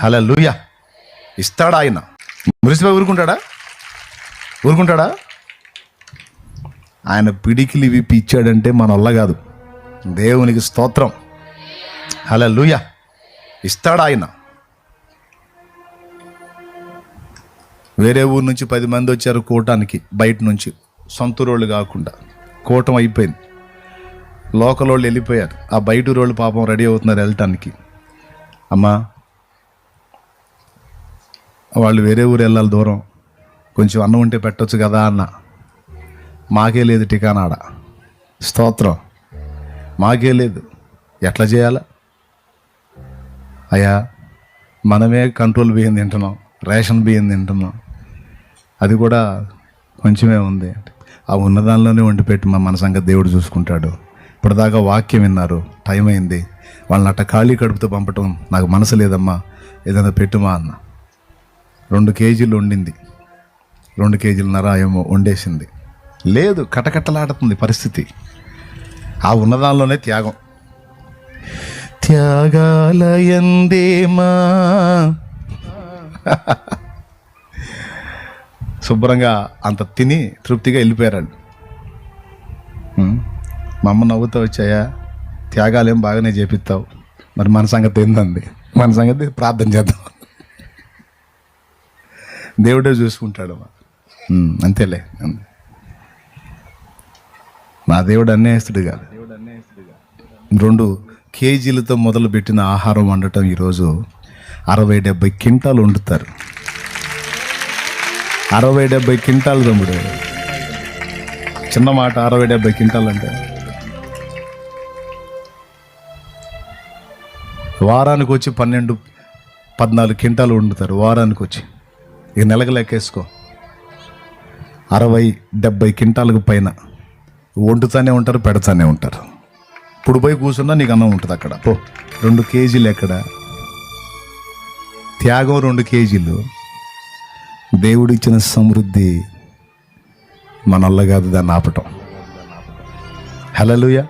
హల్లెలూయా. ఇస్తాడా ఆయన? మురిసిపోయి ఊరుకుంటాడా? ఆయన పిడికిలు ఇవి ఇచ్చాడంటే మన వల్ల కాదు. దేవునికి స్తోత్రం. హల్లెలూయా. ఇస్తాడా ఆయన? వేరే ఊరు నుంచి 10 మంది వచ్చారు కూటానికి, బయట నుంచి, సొంత రోళ్ళు కాకుండా. కూటం అయిపోయింది, లోకల్ వాళ్ళు వెళ్ళిపోయారు. ఆ బయట రోళ్ళు పాపం రెడీ అవుతున్నారు వెళ్ళటానికి. అమ్మా, వాళ్ళు వేరే ఊరు వెళ్ళాలి, దూరం, కొంచెం అన్నం ఉంటే పెట్టొచ్చు కదా అన్న. మాకే లేదు టికానాడ. స్తోత్రం. మాకే లేదు. ఎట్లా చేయాలా అయ్యా? మనమే కంట్రోల్ బియ్యం తింటున్నాం, రేషన్ బియ్యం తింటున్నాం, అది కూడా కొంచెమే ఉంది. ఆ ఉన్నదానిలోనే వండి పెట్టి మన సంగతి దేవుడు చూసుకుంటాడు. ఇప్పటిదాకా వాక్యం విన్నారు, టైం అయింది. వాళ్ళని అట్ట ఖాళీ కడుపుతో పంపటం నాకు మనసు లేదమ్మా, ఏదైనా పెట్టుమా అన్న. 2 కేజీలు వండింది, 2 కేజీలన్నర ఏమో వండేసింది. లేదు, కటకట్టలాడుతుంది పరిస్థితి. ఆ ఉన్నదానిలోనే త్యాగం. త్యాగాలయందేమా శుభ్రంగా అంత తిని తృప్తిగా వెళ్ళిపోయారండి. మా అమ్మ నవ్వుతూ వచ్చాయా, త్యాగాలేం బాగానే చేపిస్తావు, మరి మన సంగతి ఏందండి? మన సంగతి ప్రార్థన చేద్దాం, దేవుడే చూసుకుంటాడు. అంతేలే. నా దేవుడు అన్యాయస్తుడు కాదు. 2 కేజీలతో మొదలుపెట్టిన ఆహారం వండటం ఈరోజు 60-70 క్వింటాలు వండుతారు. 60-70 క్వింటాలు తమ్ముడు, చిన్న మాట. 60-70 క్వింటాలు అంటే వారానికి వచ్చి 12-14 క్వింటాలు వండుతారు వారానికి వచ్చి. ఇక నెలకు లెక్కేసుకో, 60-70 క్వింటాలకు పైన వండుతూనే ఉంటారు, పెడతానే ఉంటారు. ఇప్పుడు పోయి కూర్చున్నా నీకు అన్నం ఉంటుంది అక్కడ. 2 కేజీలు ఎక్కడ? త్యాగం 2 కేజీలు. దేవుడిచ్చిన సమృద్ధి మన వల్ల కాదు దాన్ని ఆపటం. హల్లెలూయా.